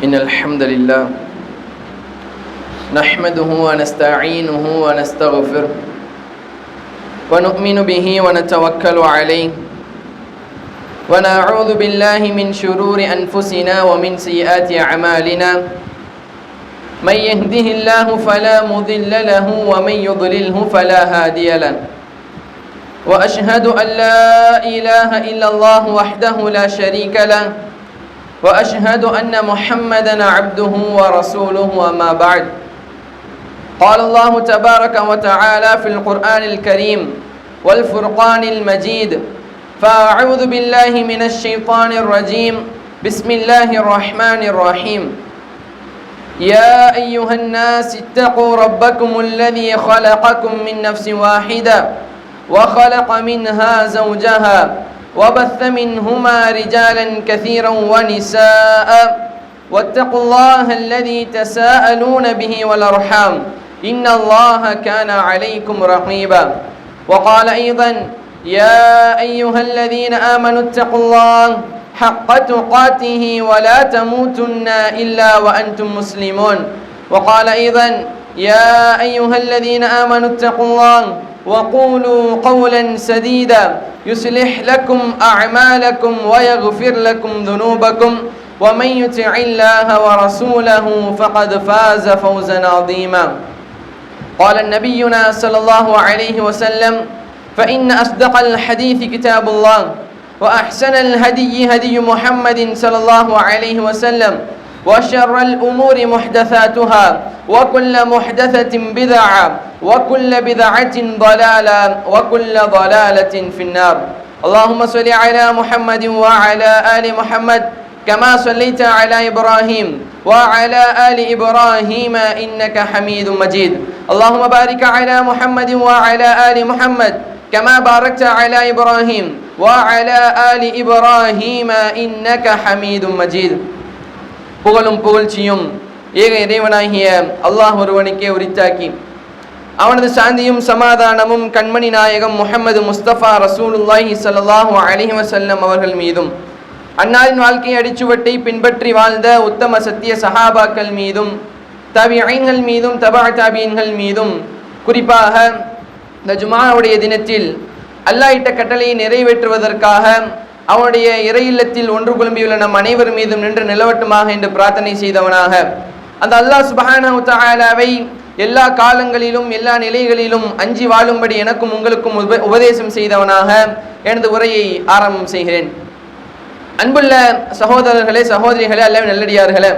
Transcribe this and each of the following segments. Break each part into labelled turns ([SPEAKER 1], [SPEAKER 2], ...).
[SPEAKER 1] إن الحمد لله نحمده ونستعينه ونستغفره ونؤمن به ونتوكل عليه ونعوذ بالله من شرور أنفسنا ومن سيئات أعمالنا من يهده الله فلا مضل له ومن يضلله فلا هادي له وأشهد أن لا إله إلا الله وحده لا شريك له وأشهد أن محمدًا عبده ورسوله أما بعد قال الله تبارك وتعالى في القرآن الكريم والفرقان المجيد فأعوذ بالله من الشيطان الرجيم بسم الله الرحمن الرحيم يا أيها الناس اتقوا ربكم الذي خلقكم من نفس واحدة وخلق منها زوجها وبث منهما رجالا كثيرا ونساء واتقوا الله الذي تساءلون به والأرحام إن الله كان عليكم رقيبا وقال أيضا يا أيها الذين آمنوا اتقوا الله حق تقاته ولا تموتن إلا وأنتم مسلمون وقال أيضا يا أيها الذين آمنوا اتقوا الله وقولوا قولا سديدا يصلح لكم أعمالكم ويغفر لكم ذنوبكم ومن يطع الله ورسوله فقد فاز فوزا عظيما قال نبينا صلى الله عليه وسلم فإن أصدق الحديث كتاب الله وأحسن الهدي هدي محمد صلى الله عليه وسلم وشر الأمور محدثاتها وكل محدثة بدعة وكل بدعة ضلالة وكل ضلالة في النار اللهم صل على محمد وعلى آل محمد كما صليت على إبراهيم وعلى آل إبراهيم إنك حميد مجيد اللهم بارك على محمد وعلى آل محمد كما باركت على إبراهيم وعلى آل إبراهيم إنك حميد مجيد புகழும் புகழ்ச்சியும் ஏக இறைவனாகிய அல்லாஹ் ஒருவனுக்கே உரித்தாக்கி அவனது சாந்தியும் சமாதானமும் கண்மணி நாயகம் முஹம்மது முஸ்தபா ரசூலுல்லாஹி ஸல்லல்லாஹு அலைஹி வஸல்லம் அவர்கள் மீதும் அன்னாரின் வாழ்க்கை அடிச்சுவட்டை பின்பற்றி வாழ்ந்த உத்தம சத்திய சஹாபாக்கள் மீதும் தபிஈன்கள் மீதும் தபா தபிஈன்கள் மீதும் குறிப்பாக இந்த ஜுமாவுடைய தினத்தில் அல்லாஹ் இட்ட கட்டளையை நிறைவேற்றுவதற்காக அவனுடைய இறை இல்லத்தில் ஒன்று குழும்பியுள்ள நம் அனைவர் மீதும் நின்று நிலவட்டுமாக என்று பிரார்த்தனை செய்தவனாக அந்த அல்லாஹ் சுப்ஹானஹு வ தஆலாவை எல்லா காலங்களிலும் எல்லா நிலைகளிலும் அஞ்சி வாழும்படி எனக்கும் உங்களுக்கும் உபதேசம் செய்தவனாக எனது உரையை ஆரம்பம் செய்கிறேன். அன்புள்ள சகோதரர்களே சகோதரிகளே அல்லாஹ்வின் நல்லடியார்களே,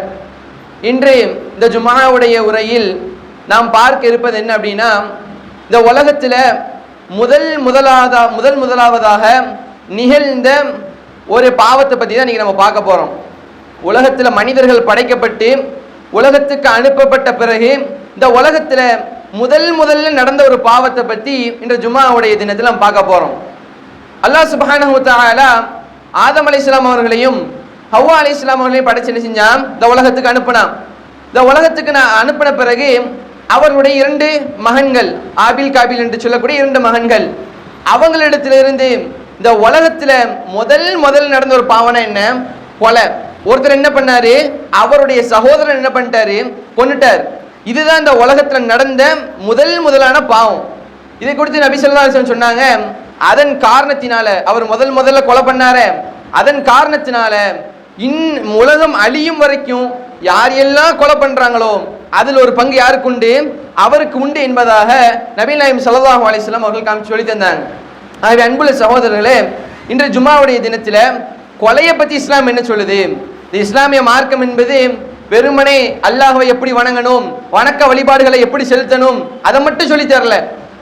[SPEAKER 1] இன்று இந்த ஜுமாவுடைய உரையில் நாம் பார்க்க இருப்பது என்ன அப்படின்னா, இந்த உலகத்தில் முதலாவதாக நிகழ்ந்த ஒரு பாவத்தை பற்றி தான் இன்றைக்கி நம்ம பார்க்க போகிறோம். உலகத்தில் மனிதர்கள் படைக்கப்பட்டு உலகத்துக்கு அனுப்பப்பட்ட பிறகு இந்த உலகத்தில் முதல்ல நடந்த ஒரு பாவத்தை பற்றி இன்று ஜும்மாவுடைய தினத்தில் நம்ம பார்க்க போகிறோம். அல்லாஹ் சுப்ஹானஹு வ தஆலா ஆதம் அலைஹிஸ்ஸலாம் அவர்களையும் ஹவ்வா அலைஹிஸ்ஸலாம் அவர்களையும் படைச்சு என்ன செஞ்சான், இந்த உலகத்துக்கு அனுப்பினான். இந்த உலகத்துக்கு நான் அனுப்பின பிறகு அவர்களுடைய 2 மகன்கள், ஆபில் காபில் என்று சொல்லக்கூடிய 2 மகன்கள், அவங்களிடத்திலிருந்து இந்த உலகத்துல முதல் நடந்த ஒரு பாவனை என்ன, கொலை. ஒருத்தர் என்ன பண்ணாரு, அவருடைய சகோதரன் என்ன பண்ணிட்டாரு, கொன்னுட்டார். இதுதான் இந்த உலகத்துல நடந்த முதலான பாவம். இதை குறித்து நபி ஸல்லல்லாஹு அலைஹி வஸல்லம் சொன்னாங்க, அதன் காரணத்தினால அவர் முதல்ல கொலை பண்ணாரு, அதன் காரணத்தினால உலகம் அழியும் வரைக்கும் யார் எல்லாம் கொலை பண்றாங்களோ அதில் ஒரு பங்கு யாருக்கு உண்டு, அவருக்கு உண்டு என்பதாக நபி நாயகம் ஸல்லல்லாஹு அலைஹி வஸல்லம் அவர்கள் காமிச்சு சொல்லி தந்தாங்க. ஆகவே அன்புள்ள சகோதரர்களே, இன்று ஜும்மாவுடைய தினத்தில் கொலையை பற்றி இஸ்லாம் என்ன சொல்லுது? இந்த இஸ்லாமிய மார்க்கம் என்பது வெறுமனே அல்லாஹ்வை எப்படி வணங்கணும், வணக்க வழிபாடுகளை எப்படி செலுத்தணும் அதை மட்டும் சொல்லி தரல.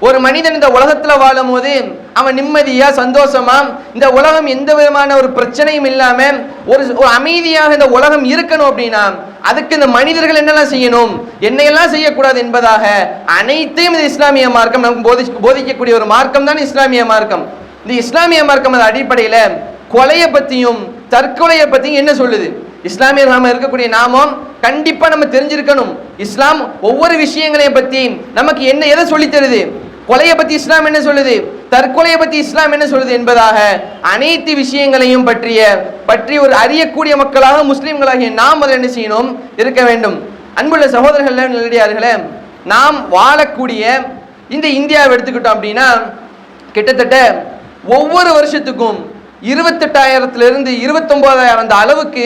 [SPEAKER 1] ஒரு மனிதன் இந்த உலகத்துல வாழும் போது அவன் நிம்மதியா சந்தோஷமா இந்த உலகம் எந்த விதமான ஒரு பிரச்சனையும் இல்லாம ஒரு அமைதியாக இந்த உலகம் இருக்கணும் அப்படின்னா அதுக்கு இந்த மனிதர்கள் என்னெல்லாம் செய்யணும், என்னையெல்லாம் செய்யக்கூடாது என்பதாக அனைத்தையும் இந்த இஸ்லாமிய மார்க்கம் நமக்கு போதிக்கக்கூடிய ஒரு மார்க்கம் தான் இஸ்லாமிய மார்க்கம். இந்த இஸ்லாமிய மார்க்கம் அது அடிப்படையில கொலையை பத்தியும் தற்கொலையை பத்தியும் என்ன சொல்லுது? இஸ்லாமியர் நாம இருக்கக்கூடிய நாமும் கண்டிப்பா நம்ம தெரிஞ்சிருக்கணும். இஸ்லாம் ஒவ்வொரு விஷயங்களையும் பத்தி நமக்கு எதை சொல்லி தருது? கொலையை பத்தி இஸ்லாம் என்ன சொல்லுது, தற்கொலையை பத்தி இஸ்லாம் என்ன சொல்லுது என்பதாக அனைத்து விஷயங்களையும் பற்றி ஒரு அறியக்கூடிய மக்களாக முஸ்லிம்களாகிய நாம் அதை என்ன செய்யணும், இருக்க வேண்டும். அன்புள்ள சகோதரர்களே, நல்லடியார்களே, நாம் வாழக்கூடிய இந்த இந்தியாவை எடுத்துக்கிட்டோம் அப்படின்னா கிட்டத்தட்ட ஒவ்வொரு வருஷத்துக்கும் 28,000 29,000 அந்த அளவுக்கு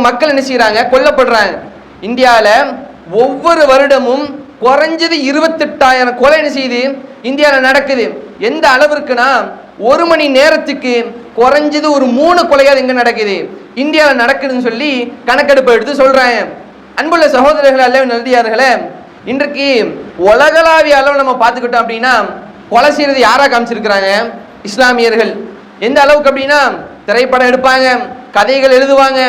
[SPEAKER 1] மக்கள் என்ன செய்யறாங்க, கொல்லப்படுறாங்க. இந்தியாவில் ஒவ்வொரு வருடமும் குறைஞ்சது 28,000 கொலை என்ன செய்யுது இந்தியாவில் நடக்குது. எந்த அளவிற்குனா 1 மணி நேரத்துக்கு குறைஞ்சது ஒரு 3 கொலையாவது எங்க நடக்குது, இந்தியாவில் நடக்குதுன்னு சொல்லி கணக்கெடுப்பு எடுத்து சொல்றாங்க. அன்புள்ள சகோதரர்களே, அல்ல நல்லடியார்களே, இன்றைக்கு உலகளாவிய அளவு நம்ம பார்த்துக்கிட்டோம் அப்படின்னா கொலை செய்யறது யாரா காமிச்சிருக்கிறாங்க, இஸ்லாமியர்கள். எந்த அளவுக்கு அப்படின்னா திரைப்படம் எடுப்பாங்க, கதைகள் எழுதுவாங்க,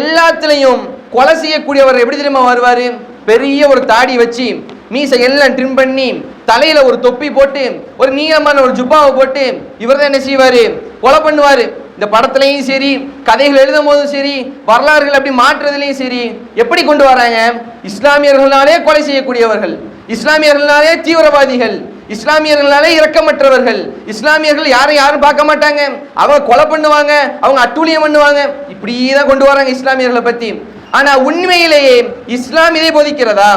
[SPEAKER 1] எல்லாத்துலையும் கொலை செய்யக்கூடியவர் எப்படி தெரியுமா வருவாரு, பெரிய ஒரு தாடி வச்சு மீசை எல்லாம் ட்ரிம் பண்ணி தலையில ஒரு தொப்பி போட்டு ஒரு நீளமான ஒரு ஜுப்பாவை போட்டு இவர் தான் என்ன செய்வாரு, கொலை பண்ணுவாரு. இந்த படத்துலையும் சரி, கதைகள் எழுதும் போதும் சரி, வரலாறுகள் அப்படி மாற்றுறதுலையும் சரி, எப்படி கொண்டு வராங்க, இஸ்லாமியர்களாலே கொலை செய்யக்கூடியவர்கள், இஸ்லாமியர்களாலே தீவிரவாதிகள், இஸ்லாமியர்களாலே இரக்கமற்றவர்கள், இஸ்லாமியர்கள் யாரும் பார்க்க மாட்டாங்க, அவங்க கொலை பண்ணுவாங்க, அவங்க அட்டூழியம் பண்ணுவாங்க, இப்படிதான் கொண்டு வராங்க இஸ்லாமியர்களை பத்தி. ஆனா உண்மையிலேயே இஸ்லாம் இதை போதிக்கிறதா?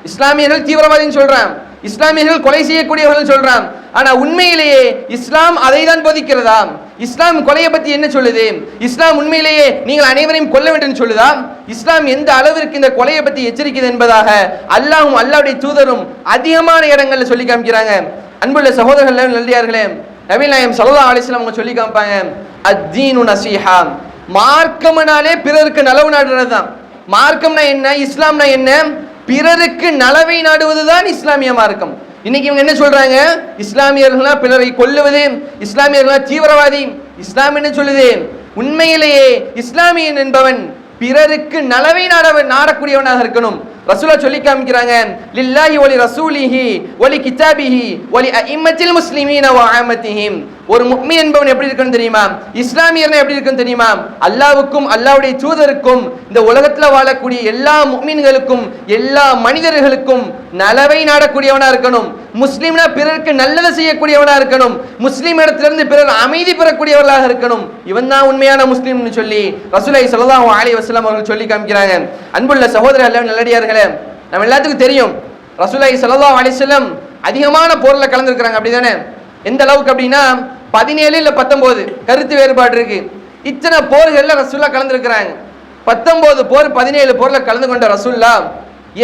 [SPEAKER 1] இஸ்லாமியர்கள் தீவிரவாதின்னு சொல்றான், இஸ்லாமியர்கள் கொலை செய்யக்கூடியவர்கள் சொல்றான். ஆனா உண்மையிலேயே இஸ்லாம் அதை தான் போதிக்கிறதா? இஸ்லாம் கொலையை பத்தி என்ன சொல்லுது? இஸ்லாம் உண்மையிலேயே நீங்கள் அனைவரையும் கொல்ல வேண்டும் சொல்லுதா? இஸ்லாம் எந்த அளவிற்கு இந்த கொலையை பத்தி எச்சரிக்கிறது என்பதாக அல்லாஹ்வும் அல்லாஹ்வுடைய தூதரும் அதிகமான இடங்கள்ல சொல்லி காமிக்கிறாங்க. அன்புள்ள சகோதரர்களே, நல்லடியார்களே, நபிகள் நாயகம் ஸல்லல்லாஹு அலைஹி வஸல்லம் அவங்க சொல்லி காமிப்பாங்க, அத்தீனு நஸீஹா, மார்க்கம்னாலே பிறருக்கு நலவு நாடுறது தான். மார்க்கம்னா என்ன, இஸ்லாம்னா என்ன, பிறருக்கு நலவை நாடுவதுதான் இஸ்லாமிய மார்க்கம். இன்னைக்கு இவங்க என்ன சொல்றாங்க, இஸ்லாமியர்களா பிறரை கொல்லுவது, இஸ்லாமியர்களா தீவிரவாதி. இஸ்லாம் என்ன சொல்லுது? உண்மையிலேயே இஸ்லாமியன் என்பவன் பிறருக்கு நலவை நாடக்கூடியவனாக இருக்கணும். ரசூலா சொல்லி காமிக்கிறாங்க, லில்லாஹி வலி ரசூலிஹி வலி கிதாபிஹி வலி அஇம்மத்தில் முஸ்லிமீன வ ஆமத்திஹிம். ஒரு முஃமின் என்பவன் எப்படி இருக்கணும் தெரியுமா, இஸ்லாமியர்னா எப்படி இருக்கணும் தெரியுமா, அல்லாஹ்வுக்கும் அல்லாஹ்வுடைய தூதருக்கும் இந்த உலகத்தில் வாழக்கூடிய எல்லா முஃமின்களுக்கும் எல்லா மனிதர்களுக்கும் நலவை நாடக்கூடியவனா இருக்கணும். முஸ்லிம்னா பிறருக்கு நல்லதை செய்யக்கூடியவனா இருக்கணும். முஸ்லிம் இடத்திலிருந்து பிறர் அமைதி பெறக்கூடியவர்களாக இருக்கணும். இவன் தான் உண்மையான முஸ்லிம்னு சொல்லி ரசூலுல்லாஹி ஸல்லல்லாஹு அலைஹி வஸல்லம் அவர்கள் சொல்லி காமிக்கிறாங்க. அன்புள்ள சகோதரர்களே, நல்லடியார்களே, நம்ம எல்லாத்துக்கும் தெரியும் ரசூலுல்லாஹி ஸல்லல்லாஹு அலைஹி வஸல்லம் அதிகமான போர்ல கலந்துருக்கிறாங்க, அப்படிதானே? எந்த அளவுக்கு அப்படின்னா 17 இல்ல 19 கருத்து வேறுபாடு இருக்கு. இத்தனை போர்கள்ல ரசூலுல்லாஹ் கலந்துருக்கிறாங்க. 19 போர் 17 போர்ல கலந்து கொண்ட ரசூலுல்லாஹ்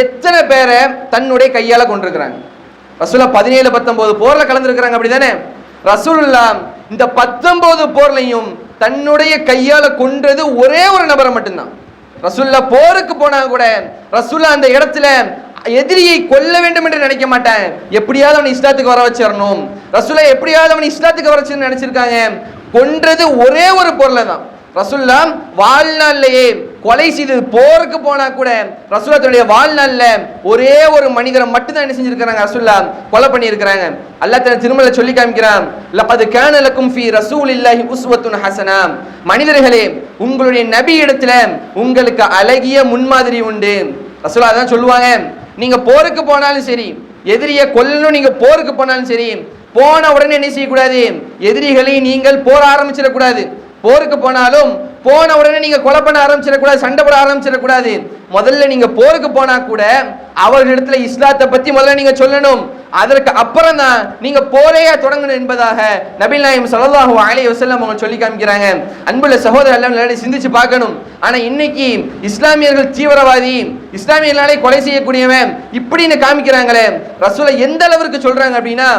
[SPEAKER 1] எத்தனை பேரை தன்னுடைய கையால கொண்டிருக்கிறாங்க? ரசூலுல்லாஹ் 17 19 போர்ல கலந்துருக்கிறாங்க, அப்படிதானே? ரசூலுல்லாஹ் இந்த 19 போர்லையும் தன்னுடைய கையால கொன்றது ஒரே ஒரு நபரை மட்டும்தான். ரசூலுல்லாஹ் போருக்கு போனா கூட ரசூலுல்லாஹ் அந்த இடத்துல எதிரியை கொல்ல வேண்டும் என்று நினைக்க மாட்டாங்க, எப்படியாவது அவன் இஸ்லாத்துக்கு வர வச்சிடணும். ரசூலுல்லாஹ் எப்படியாவது அவன் இஸ்லாத்துக்கு வர வச்சு நினைச்சிருக்காங்க. கொன்றது ஒரே ஒரு பொருளை தான். ரசூலுல்லாஹ் வாழ்நாள்லயே கொலை செய்தது, போருக்கு போனா கூட ரசூலுல்லாஹ் தன்னுடைய வாழ்நாள்ல ஒரே ஒரு மனிதரை மட்டும் தான் என்ன செஞ்சிருக்காங்க, ரசூலுல்லாஹ் கொலை பண்ணி இருக்கிறாங்க. அல்லாஹ் தன் திருமறையில சொல்லி காமிக்கிறான், லகத் கான லக்கும் ஃபீ ரசூலில்லாஹி உஸ்வத்துன் ஹஸனா. மனிதர்களே, உங்களுடைய நபி இடத்துல உங்களுக்கு அழகிய முன்மாதிரி உண்டு. ரசூலுல்லாஹ் தான் சொல்லுவாங்க, நீங்க போருக்கு போனாலும் சரி, எதிரியை கொல்லணும், நீங்க போருக்கு போனாலும் சரி, போன உடனே என்ன செய்யக்கூடாது, எதிரிகளை நீங்கள் போர் ஆரம்பிச்சிடக்கூடாது. போருக்கு போனாலும் போன உடனே நீங்க கொலை பண்ண ஆரம்பிச்சிடக்கூடாது, சண்டை போட ஆரம்பிச்சிடக்கூடாது. முதல்ல நீங்க போருக்கு போனா கூட அவர்களிடத்துல இஸ்லாத்தை பத்தி முதல்ல நீங்க சொல்லணும். அதற்கு அப்புறம் தான் நீங்க போரையா தொடங்கணும் என்பதாக நபிகள் நாயகம் ஸல்லல்லாஹு அலைஹி வஸல்லம் அவங்க சொல்லி காமிக்கிறாங்க. அன்புள்ள சகோதரர்கள் எல்லாம் சிந்திச்சு பார்க்கணும். ஆனா இன்னைக்கு இஸ்லாமியர்கள் தீவிரவாதி, இஸ்லாமியர்களாலே கொலை செய்யக்கூடியவன் இப்படின்னு காமிக்கிறாங்களே. ரசூலுல்லாஹ் எந்த அளவுக்கு சொல்றாங்க அப்படின்னா,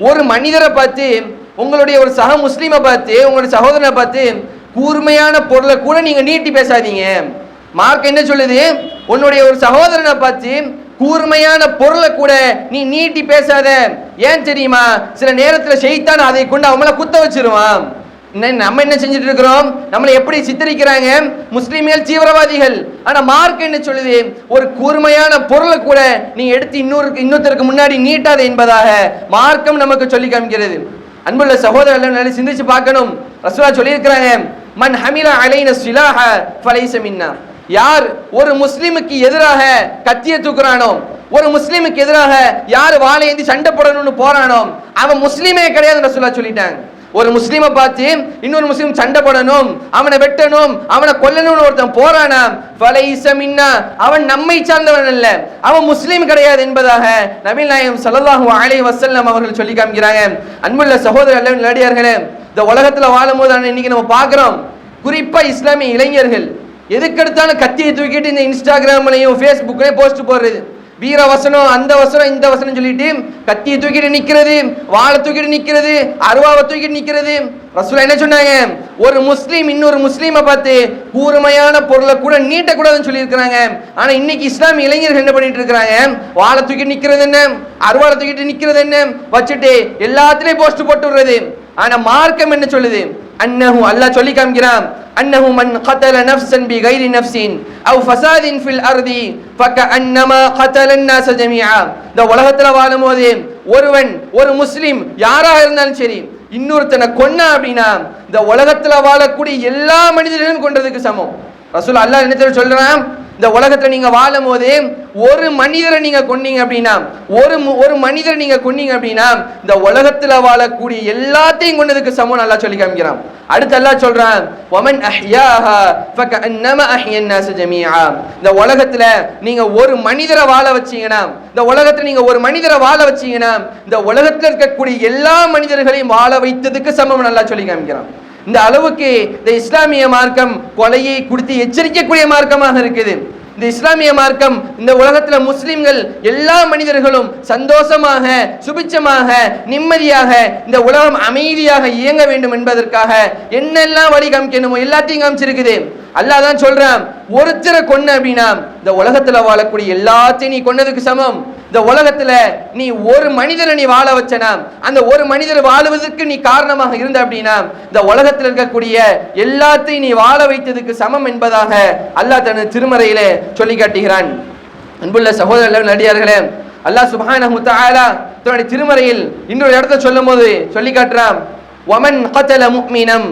[SPEAKER 1] ஒரு மனிதரை பார்த்து, உங்களுடைய ஒரு சக முஸ்லீமை பார்த்து, உங்களுடைய சகோதரனை பார்த்து கூர்மையான பொருளை கூட நீங்க நீட்டி பேசாதீங்க. மார்க் என்ன சொல்லுது, உன்னுடைய ஒரு சகோதரனை பார்த்து கூர்மையான பொருளை கூட நீ நீட்டி பேசாத. ஏன் தெரியுமா, சில நேரத்தில் ஷைத்தான் அதை கொண்டு அவங்கள குத்த வச்சிருவான். நம்ம என்ன செஞ்சுட்டு இருக்கிறோம், நம்மளை எப்படி சித்தரிக்கிறாங்க, முஸ்லிம்கள் தீவிரவாதிகள். ஆனா மார்க் என்ன சொல்லுது, ஒரு கூர்மையான பொருளை கூட நீ எடுத்து இன்னொருத்தருக்கு முன்னாடி நீட்டாத என்பதாக மார்க்கம் நமக்கு சொல்லி காமிக்கிறது. அன்புள்ள சகோதரர்கள் சிந்திச்சு பார்க்கணும். ரசூலுல்லாஹ் சொல்லி இருக்கிறாங்க, மன் ஹமிலா அலைனா ஸிலாஹ ஃபலைஸ மின்னா. யார் ஒரு முஸ்லிமுக்கு எதிராக கத்தியை தூக்குறானோ, ஒரு முஸ்லிமுக்கு எதிராக யார் வாளை ஏந்தி சண்டை போடணும்னு போறானோ அவன் முஸ்லிமே கிடையாது ரசூலுல்லாஹ் சொல்லிட்டாங்க. ஒரு முஸ்லிமை பார்த்து இன்னொரு முஸ்லிம் சண்டை போடணும், அவனை வெட்டணும், அவனை கொல்லணும்னு ஒருத்தன் போறானா ஃபலைஸ மின்னா, அவன் நம்மை சார்ந்தவன் அல்ல, அவன் முஸ்லிம் கிடையாது என்பதாக நபிகள் நாயகம் ஸல்லல்லாஹு அலைஹி வஸல்லம் அவர்கள் சொல்லி காமிக்கிறாங்க. அன்புள்ள சகோதரர்களே, நல்லடியார்களே, இந்த உலகத்துல வாழும்போது இன்னைக்கு நம்ம பார்க்கிறோம், குறிப்பா இஸ்லாமிய இளைஞர்கள் எதுக்கெடுத்தாலும் கத்தியை தூக்கிட்டு இந்த இன்ஸ்டாகிராம்லையும் ஃபேஸ்புக்லயும் போஸ்ட் போடுறது, வீர வசனம், அந்த வசனம், இந்த வசனம் சொல்லிட்டு கத்தியை தூக்கிட்டு நிக்கிறது, வாளை தூக்கிட்டு நிக்கிறது, அருவாவை தூக்கிட்டு நிக்கிறது. ரசூலுல்லாஹ் என்ன சொன்னாங்க? ஒரு முஸ்லீம் இன்னொரு முஸ்லீமை பார்த்து கூர்மையான பொருளை கூட நீட்டக்கூடாதுன்னு சொல்லி இருக்கிறாங்க. ஆனா இன்னைக்கு இஸ்லாமிய இளைஞர்கள் என்ன பண்ணிட்டு இருக்கிறாங்க? வாளை தூக்கிட்டு நிக்கிறது என்ன, அருவாளை தூக்கிட்டு நிக்கிறது என்ன வச்சுட்டு எல்லாத்திலையும் போஸ்ட் போட்டு விடுறது. ஆனா மார்க்கம் என்ன சொல்லுது? அன்னஹு, அல்லாஹ் சொல்லி காமிக்கிறான், அன்னஹு மன் கதல நஃப்ஸன் பிகைரி நஃப்ஸின் அவ் ஃபஸாதின் ஃபில் அர்தி ஃபகஅன்னமா கதல الناس ஜமீஆ. இந்த உலகத்துல வாழும்போது ஒருவன், ஒரு முஸ்லிம் யாராக இருந்தாலும் சரி, இன்னொருத்தனை கொன்னா அப்படின்னா இந்த உலகத்துல வாழக்கூடிய எல்லா மனிதர்களும் கொன்றதுக்கு சமம். ரசூல் அல்லாஹ் என்ன சொல்றான்? இந்த உலகத்துல நீங்க வாழும் போது ஒரு மனிதரை நீங்க கொன்னீங்க அப்படின்னா, ஒரு மனிதரை நீங்க கொன்னீங்க அப்படின்னா இந்த உலகத்துல வாழக்கூடிய எல்லாத்தையும் கொன்னதுக்கு சமம் அல்லாஹ் சொல்லி காமிக்கிறான். அடுத்து அல்லாஹ் சொல்றான், வமன் அஹ்யாஹா ஃபகஅன்னமா அஹ்யன் நாஸ ஜமீஆ. இந்த உலகத்துல நீங்க ஒரு மனிதரை வாழ வச்சீங்கன்னா, இந்த உலகத்துல நீங்க ஒரு மனிதரை வாழ வச்சீங்கன்னா இந்த உலகத்துல இருக்கக்கூடிய எல்லா மனிதர்களையும் வாழ வைத்ததுக்கு சமம் அல்லாஹ் சொல்லி காமிக்கிறான். இந்த அளவுக்கு இந்த இஸ்லாமிய மார்க்கம் கொலையை குறித்து எச்சரிக்கக்கூடிய மார்க்கமாக இருக்குது. இந்த இஸ்லாமிய மார்க்கம் இந்த உலகத்துல முஸ்லிம்கள் எல்லா மனிதர்களும் சந்தோஷமாக, சுபிட்சமாக, நிம்மதியாக, இந்த உலகம் அமைதியாக இயங்க வேண்டும் என்பதற்காக என்னெல்லாம் வழி காமிக்கணுமோ எல்லாத்தையும் காமிச்சிருக்குது. அல்லாஹ் தான் சொல்றான், ஒருத்தரை கொன்ன அப்படின்னா இந்த உலகத்துல வாழக்கூடிய எல்லாத்தையும் நீ கொன்னதுக்கு சமம். இந்த உலகத்துல நீ ஒரு மனிதரை நீ வாழ வச்சனா, அந்த ஒரு மனிதர் வாழுவதற்கு நீ காரணமாக இருந்த அப்படின்னா இந்த உலகத்தில் இருக்கக்கூடிய எல்லாத்தையும் நீ வாழ வைத்ததுக்கு சமம் என்பதாக அல்லாஹ் தனது திருமறையிலே சொல்லி காட்டுகிறான். அன்புள்ள சகோதரர்களே, நடிகார்களே, அல்லாஹ் சுப்ஹானஹு வ தஆலா தன்னுடைய திருமறையில் இன்னொரு இடத்துல சொல்லும்போது சொல்லி காட்டுறான், வமன் கதல முஃமினம்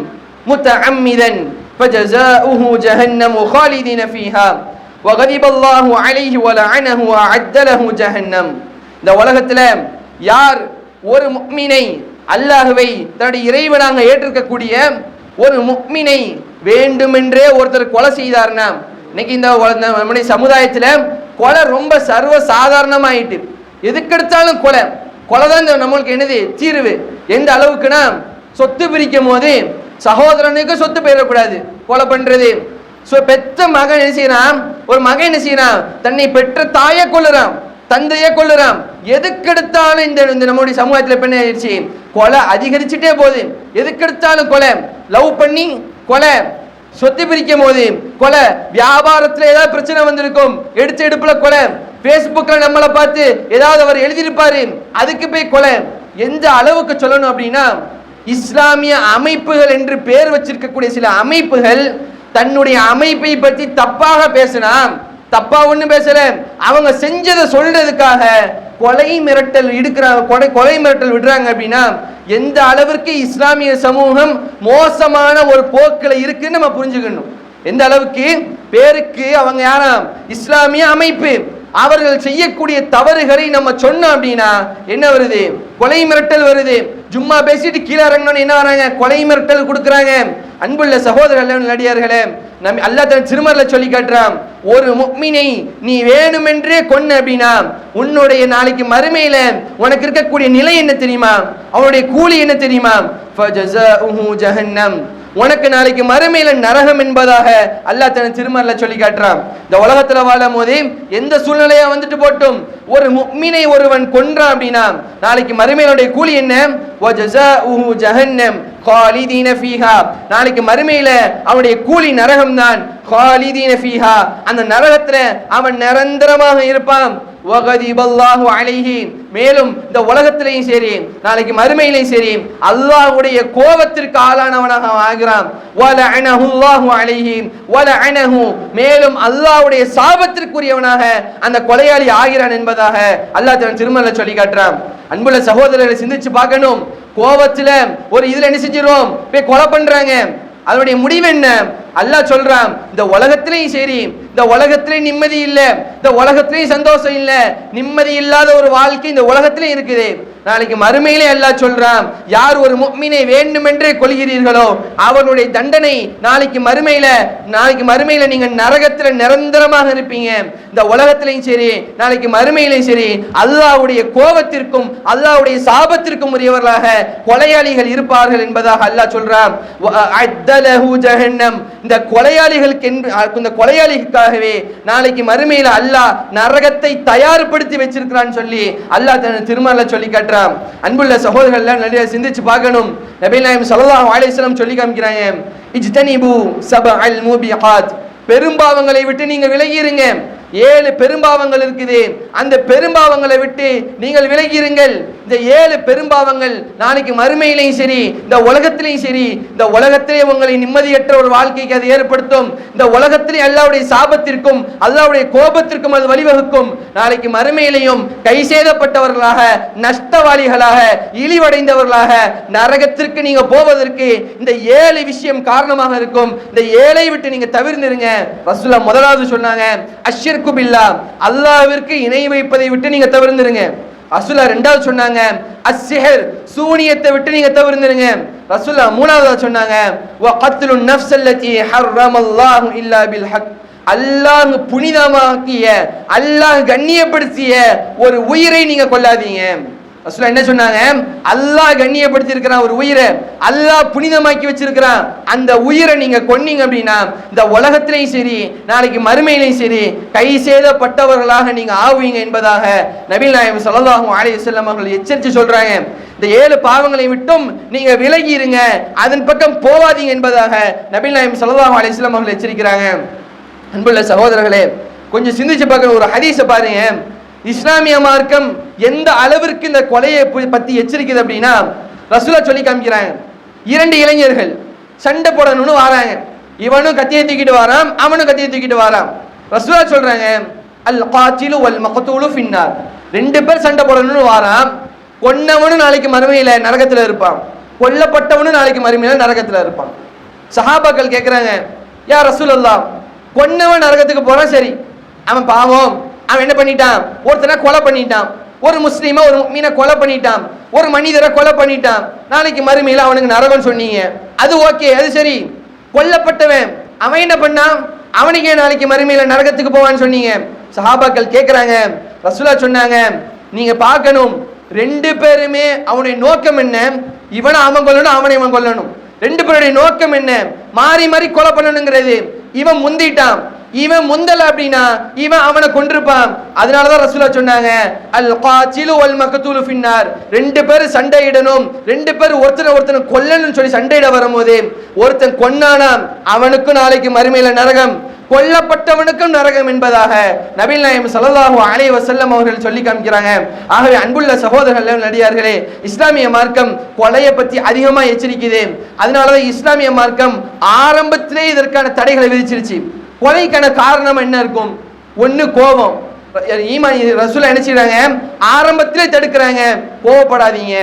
[SPEAKER 1] முத்தஅம்மிதன் فجزاؤه جهنم خالدين فيها وغضب الله عليه ولعنه وأعد له جهنم. இந்த உலகத்துல யார் ஒரு முஃமினை, அல்லாஹ்வை தன்னுடைய இறைவனாக ஏற்றுக்கக்கூடிய ஒரு முஃமினை வேண்டுமென்றே ஒருத்தர் கொலை செய்தார்னா, இன்னைக்கு இந்த நம்முடைய சமுதாயத்துல கொலை ரொம்ப சர்வ சாதாரணமாயிட்டு, எதுக்கெடுத்தாலும் கொலை. கொலை தான் நம்மளுக்கு என்னது தீர்வு. எந்த அளவுக்குன்னா, சொத்து பிரிக்கும் போது சகோதரனுக்கு சொத்து பெறக்கூடாது, கொலை பண்றது. பெற்ற மகன் என்ன செய்யறான்? ஒரு மகன் என்ன செய்யறான்? தன்னை பெற்ற தாயை கொல்லுறான், தந்தையை கொல்லுறான். எதுக்கெடுத்தாலும் இந்த நம்முடைய சமூகத்தில் பெண்ண ஆயிடுச்சு, கொலை அதிகரிச்சுட்டே போகுது. எதுக்கெடுத்தாலும் கொலை, லவ் பண்ணி கொலை, சொத்து பிரிக்கும் போது கொலை, வியாபாரத்துல ஏதாவது பிரச்சனை வந்திருக்கும், எடுத்த எடுப்புல கொலை, பேஸ்புக்ல நம்மளை பார்த்து ஏதாவது அவர் எழுதியிருப்பாரு, அதுக்கு போய் கொலை. எந்த அளவுக்கு சொல்லணும் அப்படின்னா, இஸ்லாமிய அமைப்புகள் என்று பெயர் வச்சிருக்கக்கூடிய சில அமைப்புகள் தன்னுடைய அமைப்பை பற்றி தப்பாக பேசினா, தப்பா ஒண்ணு பேசல, அவங்க செஞ்சதை சொல்றதுக்காக கொலை மிரட்டல் கொலை மிரட்டல் விடுறாங்க அப்படின்னா எந்த அளவிற்கு இஸ்லாமிய சமூகம் மோசமான ஒரு போக்குல இருக்குன்னு நம்ம புரிஞ்சுக்கணும். எந்த அளவுக்கு பேருக்கு அவங்க யாராம்? இஸ்லாமிய அமைப்பு. அவர்கள் செய்யக்கூடிய தவறுகளை நம்ம சொன்னோம் அப்படின்னா என்ன வருது? கொலை மிரட்டல் வருது. ஜும்மா பேசிட்டு கீழே இறங்கணும்னு என்ன வராங்க? கொலை மிரட்டல் கொடுக்குறாங்க. அன்புள்ள சகோதரர்களே, நடிகார்களே, நம்ம அல்லாஹ் தன் திருமறையில சொல்லி காட்டுறான், ஒரு முஃமினை நீ வேணுமென்றே கொன்ன அப்படின்னா உன்னுடைய நாளைக்கு மறுமையில உனக்கு இருக்கக்கூடிய நிலை என்ன தெரியுமா? அவனுடைய கூலி என்ன தெரியுமா? ஃபஜஸாஉஹு ஜஹன்னம், உனக்கு நாளைக்கு மறுமையில நரகம் என்பதாக அல்லாஹ் தன் திருமறையில சொல்லி காட்டுறான். இந்த உலகத்துல வாழும் போது எந்த சூழ்நிலையா வந்துட்டு போட்டும், ஒரு முஃமினை ஒருவன் கொன்றான் அப்படின்னா நாளைக்கு மறுமையினுடைய கூலி என்ன? வஜஸாஉஹு ஜஹன்னம் காலிதீன ஃபீஹா, நாளைக்கு மறுமையில அவனுடைய கூலி நரகம் தான். காலிதீன ஃபீஹா, அந்த நரகத்துல அவன் நிரந்தரமாக இருப்பான். வகதிபல்லாஹு அலைஹி, மேலும் இந்த உலகத்திலையும் சரி நாளைக்கு மறுமையிலையும் சரி அல்லாஹ்வுடைய கோபத்திற்கு ஆளானவனாக ஆகிறான். வலஅனஹுல்லாஹு அலைஹி வலஅனஹு, மேலும் அல்லாஹ்வுடைய சாபத்திற்குரியவனாக அந்த கொலையாளி ஆகிறான் என்பதாக அல்லாஹ் தன் திருமறையில சொல்லி காட்டுறான். அன்புள்ள சகோதரர்களை சிந்திச்சு பார்க்கணும். கோபத்துல ஒரு இதுல என்ன செஞ்சிரும்? போய் கொலை பண்றாங்க. அதனுடைய முடிவு என்ன? அல்லாஹ் சொல்றான், இந்த உலகத்திலையும் சரி இந்த உலகத்திலே நிம்மதி இல்லை, இந்த உலகத்திலேயும் சந்தோஷம் இல்லை, நிம்மதி இல்லாத ஒரு வாழ்க்கை இந்த உலகத்திலே இருக்குது. நாளைக்கு மறுமையிலே அல்லாஹ் சொல்றான், யார் ஒரு முஃமினை வேண்டுமென்றே கொல்கிறீர்களோ அவனுடைய தண்டனை நாளைக்கு மறுமையில நீங்க நரகத்துல நிரந்தரமாக இருப்பீங்க. இந்த உலகத்திலையும் சரி நாளைக்கு மறுமையிலையும் சரி அல்லாஹ்வுடைய கோபத்திற்கும் அல்லாஹ்வுடைய சாபத்திற்கும் உரியவர்களாக கொலையாளிகள் இருப்பார்கள் என்பதாக அல்லாஹ் சொல்றான். அத்தலஹு ஜஹன்னம், இந்த கொலையாளிகளுக்காகவே நாளைக்கு மறுமையில அல்லாஹ் நரகத்தை தயார்படுத்தி வச்சிருக்கிறான்னு சொல்லி அல்லாஹ் தன் திருமறையில சொல்லி காட்டுறான். அன்புள்ள சகோதரர்கள் நிறைய சிந்திச்சு பார்க்கணும். நபி நாயகம் ஸல்லல்லாஹு அலைஹி வஸல்லம் சொல்லி காமிக்கிறாங்க, இஜ்தனிபு சபஅல் மூபிகாத், பெரும்பாவங்களை விட்டு நீங்க விலகி இருங்க. 7 பெரும்பாவங்கள் இருக்குது, அந்த பெரும்பாவங்களை விட்டு நீங்கள் விலகிருங்கள். இந்த 7 பெரும்பாவங்கள் நாளைக்கு மறுமையிலையும் சரி இந்த உலகத்திலையும் சரி, இந்த உலகத்திலே உங்களை நிம்மதியற்ற ஒரு வாழ்க்கைக்கு அது ஏற்படுத்தும். இந்த உலகத்திலே அல்லாஹ்வுடைய சாபத்திற்கும் அல்லாஹ்வுடைய கோபத்திற்கும் அது வழிவகுக்கும். நாளைக்கு மறுமையிலையும் கை சேதப்பட்டவர்களாக, நஷ்டவாளிகளாக, இழிவடைந்தவர்களாக நரகத்திற்கு நீங்க போவதற்கு இந்த 7 விஷயம் காரணமாக இருக்கும். இந்த 7ஐ விட்டு நீங்க தவிர்ந்திருங்க. ரசூலுல்லாஹ் முதலாவது சொன்னாங்க, அஷ்ஷிர்கு பில்லாஹ், அல்லாஹ்விற்கு இணை வைப்பதை விட்டு நீங்க தவிர்ந்திருங்க. ரசூலுல்லாஹ் இரண்டாவது சொன்னாங்க, அஸ்ஸிஹர், சூனியத்தை விட்டு நீங்க தவிர்ந்திருங்க. ரசூலுல்லாஹ் மூணாவது சொன்னாங்க, வ கத்லுன் நஃப்ஸ் அல்லதி ஹர்ரமல்லாஹு இல்லா பில் ஹக், அல்லாஹ் புனிதமாக்கிய அல்லாஹ் கண்ணியப்படுத்திய ஒரு உயிரை நீங்க கொல்லாதீங்க. ரசூலுல்லாஹ் என்ன சொன்னாங்க, அல்லாஹ் கண்ணியப்படுத்தி இருக்கிறான் ஒரு உயிரை, அல்லாஹ் புனிதமாக்கி வச்சிருக்கிறான், அந்த உயிரை நீங்க கொன்னீங்க அப்படின்னா இந்த உலகத்திலையும் சரி நாளைக்கு மறுமையிலையும் சரி கை சேதப்பட்டவர்களாக நீங்க ஆவீங்க என்பதாக நபி நாயகம் ஸல்லல்லாஹு அலைஹி வஸல்லம் அவர்கள் எச்சரித்து சொல்றாங்க. இந்த 7 பாவங்களை விட்டும் நீங்க விலகி இருங்க, அதன் பக்கம் போவாதீங்க என்பதாக நபி நாயகம் ஸல்லல்லாஹு அலைஹி வஸல்லம் அவர்கள் எச்சரிக்கிறாங்க. அன்புள்ள சகோதரர்களே, கொஞ்சம் சிந்திச்சு பார்க்க ஒரு ஹதீஸை பாருங்க. இஸ்லாமிய மார்க்கம் எந்த அளவிற்கு இந்த கொலையை பத்தி எச்சரிக்குது அப்படின்னா, ரசூலுல்லாஹ் சொல்லி காமிக்கிறாங்க, 2 இளைஞர்கள் சண்டை போடணும்னு வராங்க. இவனும் கத்தியை தூக்கிட்டு வரான், அவனும் கத்தியை தூக்கிட்டு வரான். ரசூலுல்லாஹ் சொல்றாங்க, அல் காத்திலு வல் மக்தூலு ஃபின்னார், 2 பேர் சண்டை போடணும்னு வரான். கொன்னவனும் நாளைக்கு மறுமையில நரகத்துல இருப்பான், கொல்லப்பட்டவனும் நாளைக்கு மறுமையில நரகத்துல இருப்பான். சஹாபாக்கள் கேட்கிறாங்க, யா ரசூலுல்லாஹ், கொன்னவன் நரகத்துக்கு போறான், சரி அவன் பாவம், அவன் என்ன பண்ணிட்டான், ஒருத்தனை கொலை பண்ணிட்டான், ஒரு முஸ்லீமை ஒரு முஃமினை கொலை பண்ணிட்டான், ஒரு மனிதரை கொலை பண்ணிட்டான், நாளைக்கு மறுமையில அவனுக்கு நரகம் சொன்னீங்க, அது ஓகே, அது சரி. கொல்லப்பட்டவன் அவன் என்ன பண்ணான், அவனுக்கே நாளைக்கு மறுமையில நரகத்துக்கு போவான்னு சொன்னீங்க. சஹாபாக்கள் கேட்கிறாங்க, ரசூலுல்லாஹ் சொன்னாங்க, நீங்க பார்க்கணும் 2 பேருமே அவனுடைய நோக்கம் என்ன, இவனை அவன் கொல்லணும், அவனை இவன் கொல்லணும். 2 பேருடைய நோக்கம் என்ன, மாறி மாறி கொலை பண்ணணுங்கிறது. இவன் முந்திட்டான், இவன் முந்தல அப்படின்னா இவன் அவனை கொண்டிருப்பான். அதனாலதான் ரசூலுல்லாஹ் சொன்னாங்க, அல் காத்திலு வல் மக்தூலு ஃபின்னார், 2 பேர் சண்டையிடணும், 2 பேர் ஒருத்தனை கொல்லணும்னு சொல்லி சண்டையிட வரும்போது ஒருத்தன் கொன்னானாம், அவனுக்கும் நாளைக்கு மறுமையில நரகம், கொல்லப்பட்டவனுக்கும் நரகம் என்பதாக நபி நாயகம் ஸல்லல்லாஹு அலைஹி வஸல்லம் அவர்கள் சொல்லி காமிக்கிறாங்க. ஆகவே அன்புள்ள சகோதரர்களே, நடிகார்களே, இஸ்லாமிய மார்க்கம் கொலையை பற்றி அதிகமா எச்சரிக்குது. அதனாலதான் இஸ்லாமிய மார்க்கம் ஆரம்பத்திலே இதற்கான தடைகளை விதிச்சிருச்சு. கொலைக்கான காரணம் என்ன இருக்கும், ஒன்னு கோபம். ரசூலுல்லாஹ் என்ன செய்றாங்க, ஆரம்பத்திலே தடுக்கிறாங்க, கோபப்படாதீங்க.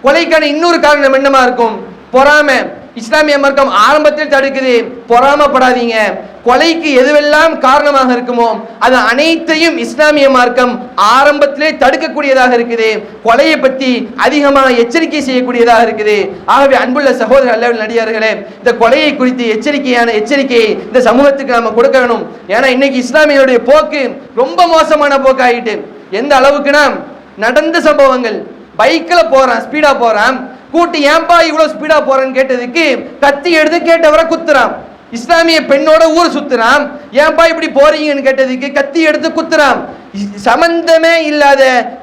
[SPEAKER 1] கொலைக்கான இன்னொரு காரணம் என்னமா இருக்கும், பொறாமை. இஸ்லாமிய மார்க்கம் ஆரம்பத்தில் தடுக்குது, பொறாமப்படாதீங்க. கொலைக்கு எதுவெல்லாம் காரணமாக இருக்குமோ அது அனைத்தையும் இஸ்லாமிய மார்க்கம் ஆரம்பத்திலே தடுக்கக்கூடியதாக இருக்குது. கொலையை பற்றி அதிகமாக எச்சரிக்கை செய்யக்கூடியதாக இருக்குது. ஆகவே அன்புள்ள சகோதரர்கள், நடிகார்களே, இந்த கொலையை குறித்து எச்சரிக்கையை இந்த சமூகத்துக்கு நம்ம கொடுக்கணும். ஏன்னா இன்னைக்கு இஸ்லாமியருடைய போக்கு ரொம்ப மோசமான போக்கு ஆகிட்டு. எந்த அளவுக்குன்னா, நடந்த சம்பவங்கள், பைக்கில் போறான், ஸ்பீடா போறான், கூட்டி ஏன்பா இவ்வளவு ஸ்பீடா போறேன்னு கேட்டதுக்கு கத்தி எடுத்து கேட்டவரை குத்துறான். இஸ்லாமிய பெண்ணோட ஊர் சுத்துறான், ஏன்பா இப்படி போறீங்கன்னு கேட்டதுக்கு கத்தி எடுத்து குத்துறான். சம்பந்தமே இல்லாத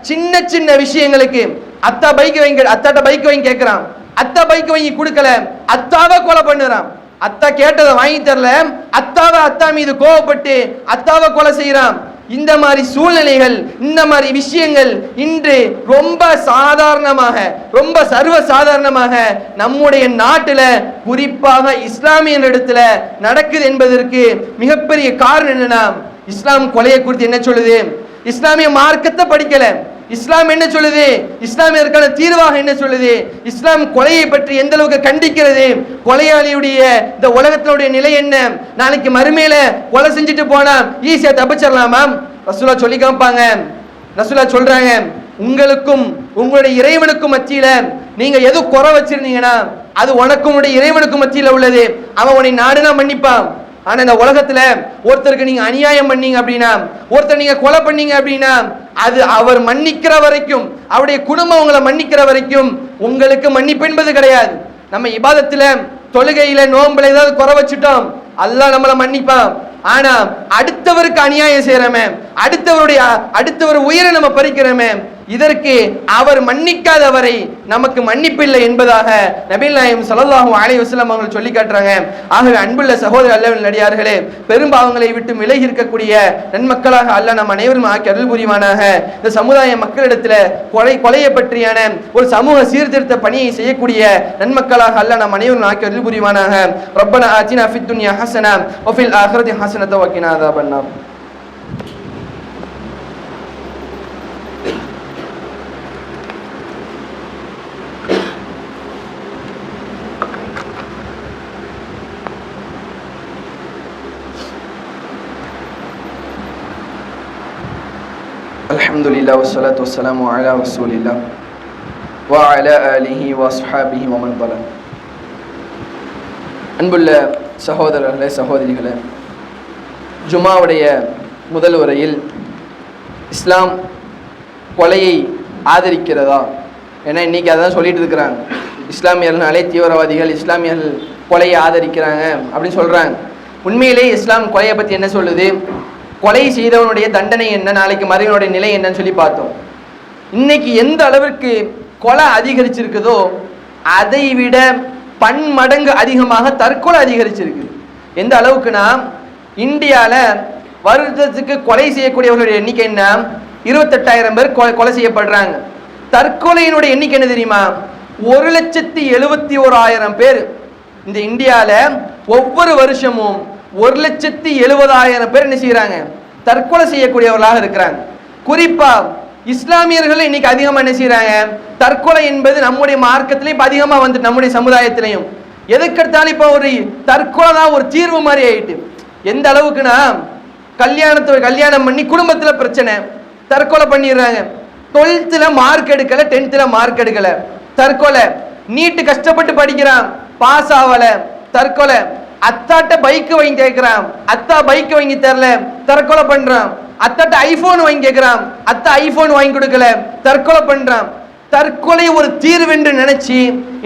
[SPEAKER 1] சின்ன சின்ன விஷயங்களுக்கு அத்தா பைக் வாங்கி, அத்தாட்ட பைக் வாங்கி கேட்கிறான், அத்தா பைக் வாங்கி கொடுக்கல, அத்தாவை கொலை பண்ணுறான். அத்தா கேட்டதை வாங்கி தரல, அத்தா மீது கோவப்பட்டு அத்தாவை கொலை செய்யறான். இந்த மாதிரி சூழ்நிலைகள், இந்த மாதிரி விஷயங்கள் இன்று ரொம்ப சாதாரணமாக, ரொம்ப சர்வ சாதாரணமாக நம்முடைய நாட்டில், குறிப்பாக இஸ்லாமிய இடத்துல நடக்குது என்பதற்கு மிகப்பெரிய காரணம் என்னன்னா, இஸ்லாம் கொலையை குறித்து என்ன சொல்லுது, இஸ்லாமிய மார்க்கத்தை படிக்கல, இஸ்லாம் என்ன சொல்லுது, இஸ்லாம் இதற்கான தீர்வாக என்ன சொல்லுது, இஸ்லாம் கொலையை பற்றி எந்த அளவுக்கு கண்டிக்கிறது, கொலையாளியுடைய இந்த உலகத்தினுடைய நிலை என்ன, நாளைக்கு மறுமையில கொலை செஞ்சுட்டு போனா ஈஸியா தப்பிச்சிடலாமா? ரசூலா சொல்லி காமிப்பாங்க. ரசூலா சொல்றாங்க, உங்களுக்கும் உங்களுடைய இறைவனுக்கும் மத்தியில நீங்க எது குறை வச்சிருந்தீங்கன்னா அது உனக்கும் உன்னுடைய இறைவனுக்கும் மத்தியில உள்ளது. அவன் உன்னை நாடுனா மன்னிப்பான். ஆனா இந்த உலகத்துல ஒருத்தருக்கு நீங்க அநியாயம் பண்ணீங்க அப்படின்னா, ஒருத்தர் நீங்க கொலை பண்ணீங்க அப்படின்னா, அது அவர் மன்னிக்கிற வரைக்கும், அவருடைய குடும்பம் உங்களை மன்னிக்கிற வரைக்கும் உங்களுக்கு மன்னிப்பு என்பது கிடையாது. நம்ம இபாதத்துல தொழுகையில நோம்புல ஏதாவது குறை வச்சுட்டோம், அல்லாஹ் நம்மளை மன்னிப்பான். ஆனா அடுத்தவருக்கு அநியாயம் செய்யறமே, அடுத்தவர் உயிரை நம்ம பறிக்கிறோமே, இதற்கு அவர் மன்னிக்காதவரை நமக்கு மன்னிப்பில்லை என்பதாக நபிகள் நாயகம் ஸல்லல்லாஹு அலைஹி வஸல்லம் அவர்கள் சொல்லி காட்டுறாங்க. ஆகவே அன்புள்ள சகோதர அல்லாஹ்வின் அடியார்களே, பெரும்பாவங்களை விட்டு விலகி இருக்கக்கூடிய நன்மக்களாக அல்லாஹ் நம் அனைவரும் ஆக்கி அருள் புரிவானாக. இந்த சமுதாய மக்களிடத்துல கொலையை பற்றியான ஒரு சமூக சீர்திருத்த பணியை செய்யக்கூடிய நன்மக்களாக அல்லாஹ் நம் அனைவரும் ஆக்கி அருள் புரிவானாக. ரப்பனா ஆத்தினா ஃபித் துன்யா ஹஸனா வ ஃபில் ஆখিরাতি ஹஸனத வ கினா அஸாபன்னார். அல்ஹம்துலில்லாஹ் வஸ்ஸலாத்து வஸ்ஸலாமு அலா ரசூலில்லாஹ் வ அலா ஆலிஹி வ அஸ்ஹாபிஹி வ மன் தலா. அன்புள்ள சகோதரர்களே சகோதரிகளே, ஜுமாவுடைய முதல் உரையில் இஸ்லாம் கொலையை ஆதரிக்கிறதா, ஏன்னா இன்னைக்கு அதான் சொல்லிட்டு இருக்கிறாங்க, இஸ்லாமியர்கள்னாலே தீவிரவாதிகள், இஸ்லாமியர்கள் கொலையை ஆதரிக்கிறாங்க அப்படின்னு சொல்றாங்க. உண்மையிலே இஸ்லாம் கொலையை பற்றி என்ன சொல்லுது, கொலை செய்தவனுடைய தண்டனை என்ன, நாளைக்கு மறுமையுடைய நிலை என்னன்னு சொல்லி பார்த்தோம். இன்னைக்கு எந்த அளவிற்கு கொலை அதிகரிச்சிருக்குதோ அதை விட பன்மடங்கு அதிகமாக தற்கொலை அதிகரிச்சிருக்குது. எந்த அளவுக்குனா, இந்தியாவில் வருடத்துக்கு கொலை செய்யக்கூடியவர்களுடைய எண்ணிக்கை என்ன, 28,000 பேர் கொலை செய்யப்படுறாங்க. தற்கொலையினுடைய எண்ணிக்கை என்ன தெரியுமா, 1,71,000 பேர். இந்த இந்தியாவில் ஒவ்வொரு வருஷமும் 1,70,000 பேர் என்ன செய்யறாங்க, தற்கொலை செய்யக்கூடியவர்களாக இருக்கிறாங்க. குறிப்பா இஸ்லாமியர்கள் இன்னைக்கு அதிகமா என்ன செய்யறாங்க, தற்கொலை என்பது நம்முடைய மார்க்கத்திலே இப்ப அதிகமா வந்து நம்முடைய சமுதாயத்திலையும் எதுக்கெடுத்தாலும் இப்ப ஒரு தற்கொலை தான் ஒரு தீர்வு மாதிரி ஆயிட்டு. எந்த அளவுக்குன்னா, கல்யாணம் பண்ணி குடும்பத்துல பிரச்சனை, தற்கொலை பண்ணிடுறாங்க. 12th மார்க் எடுக்கல, 10th மார்க் எடுக்கல, தற்கொலை. நீட்டு கஷ்டப்பட்டு படிக்கிறான், பாஸ் ஆகல, தற்கொலை. அத்தாட்ட பைக் வாங்கி கேட்கிறான், அத்தா பைக் வாங்கி தரல, தற்கொலை பண்றான். அத்தாட்ட ஐபோன் வாங்கி கேட்கிறான், அத்தா ஐபோன் வாங்கி கொடுக்கல, தற்கொலை பண்றான். தற்கொலை ஒரு தீர்வு என்று நினைச்சு